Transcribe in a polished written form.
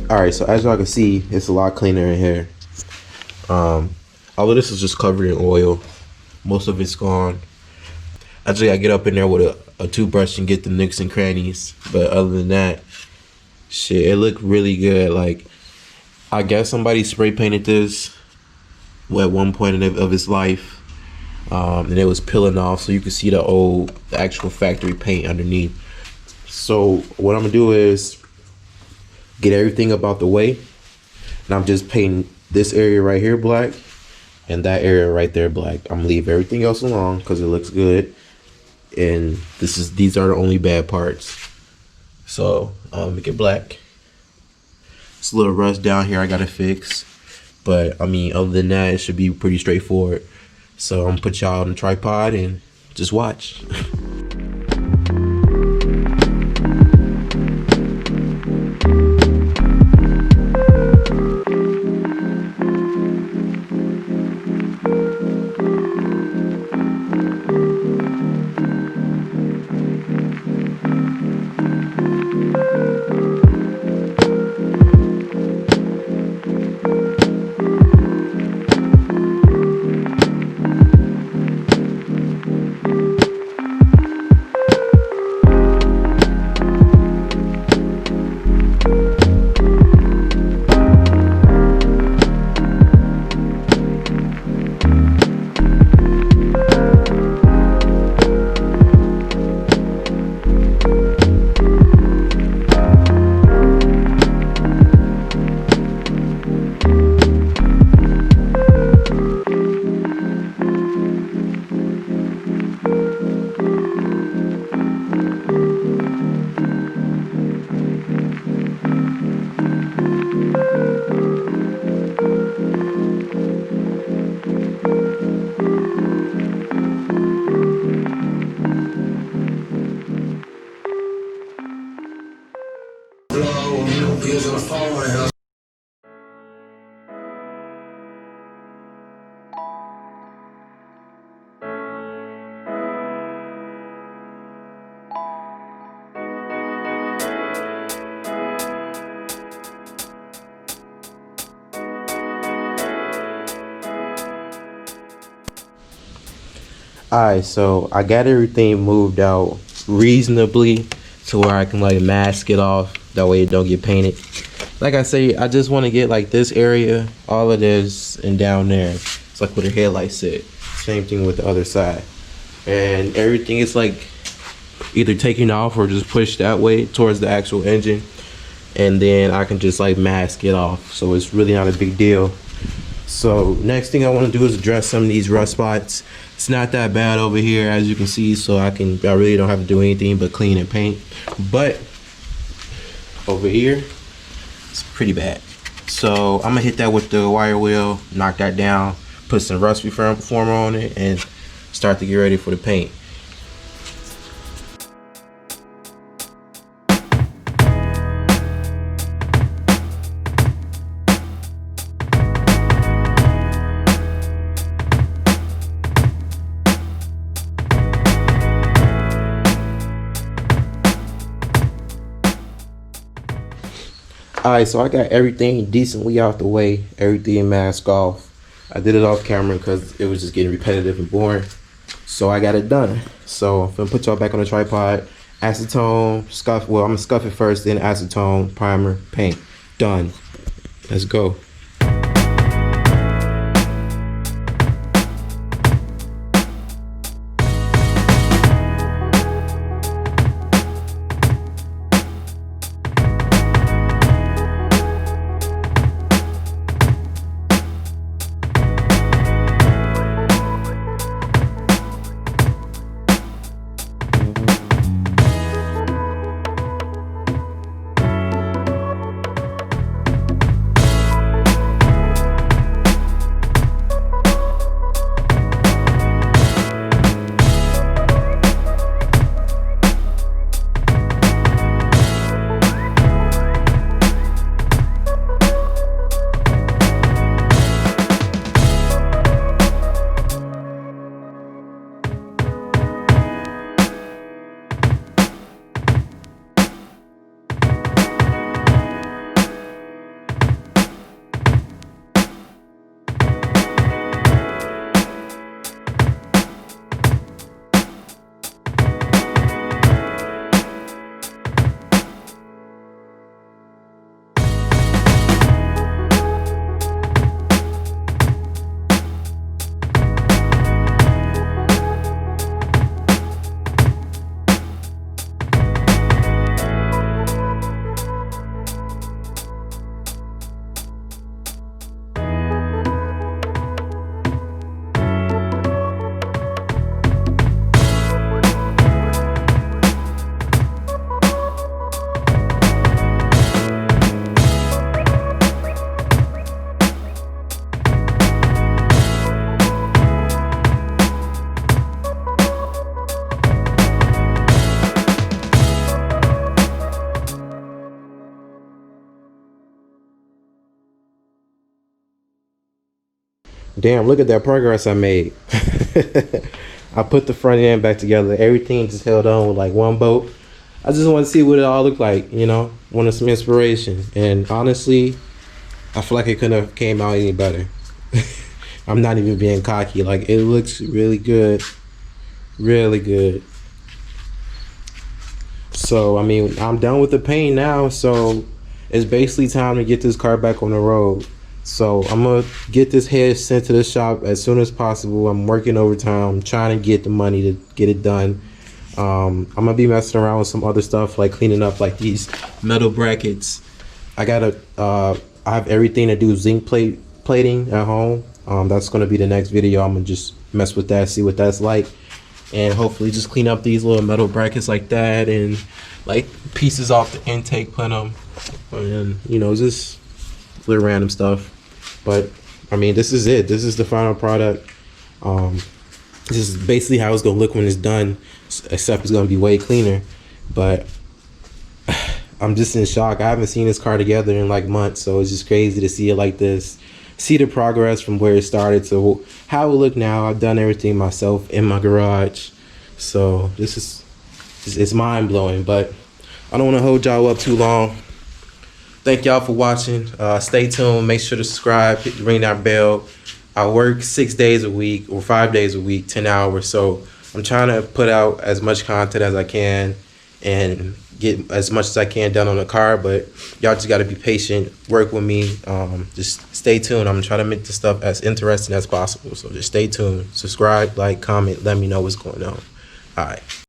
All right, so as y'all can see, it's a lot cleaner in here. All of this is just covered in oil. Most of it's gone. Actually, I get up in there with a toothbrush and get the nooks and crannies. But other than that, shit, it looked really good. Like, I guess somebody spray painted this at one point of its life. And it was peeling off, so you can see the actual factory paint underneath. So what I'm gonna do is get everything about the way, and I'm just painting this area right here black and that area right there black. I'm gonna leave everything else alone because it looks good, and these are the only bad parts. So make it black. It's a little rust down here I gotta fix, but I mean, other than that, it should be pretty straightforward. So I'm gonna put y'all on the tripod and just watch. Alright, so I got everything moved out reasonably to where I can like mask it off. That way it don't get painted. Like I say, I just want to get like this area, all of this, and down there. It's like where the headlights sit. Same thing with the other side. And everything is like either taken off or just pushed that way towards the actual engine. And then I can just like mask it off. So it's really not a big deal. So next thing I want to do is address some of these rust spots. It's not that bad over here, as you can see, so I really don't have to do anything but clean and paint. But over here, it's pretty bad. So I'm gonna hit that with the wire wheel, knock that down, put some rust reformer on it, and start to get ready for the paint. Alright, so I got everything decently out the way, everything masked off. I did it off camera because it was just getting repetitive and boring. So I got it done. So I'm gonna put y'all back on the tripod. Acetone, scuff, well I'm gonna scuff it first, then acetone, primer, paint. Done. Let's go. Damn, look at that progress I made. I put the front end back together. Everything just held on with like one bolt. I just want to see what it all looked like, you know, wanted some inspiration. And honestly, I feel like it couldn't have came out any better. I'm not even being cocky. Like, it looks really good. Really good. So, I mean, I'm done with the paint now. So, it's basically time to get this car back on the road. So, I'm going to get this head sent to the shop as soon as possible. I'm working overtime. I'm trying to get the money to get it done. I'm going to be messing around with some other stuff, like cleaning up like these metal brackets. I have everything to do zinc plating at home. That's going to be the next video. I'm going to just mess with that, see what that's like. And hopefully just clean up these little metal brackets like that, and like pieces off the intake, put them, and you know, just little random stuff. But I mean, this is it. This is the final product. This is basically how it's gonna look when it's done, except it's gonna be way cleaner. But I'm just in shock. I haven't seen this car together in like months, so it's just crazy to see it like this. See the progress from where it started to how it look now. I've done everything myself in my garage, so this is it's mind blowing. But I don't want to hold y'all up too long. Thank y'all for watching. Stay tuned. Make sure to subscribe. Hit ring that bell. I work 6 days a week or 5 days a week, 10 hours. So I'm trying to put out as much content as I can and get as much as I can done on the car, but y'all just got to be patient, work with me. Just stay tuned. I'm trying to make this stuff as interesting as possible, so just stay tuned, subscribe, like, comment, let me know what's going on. All right.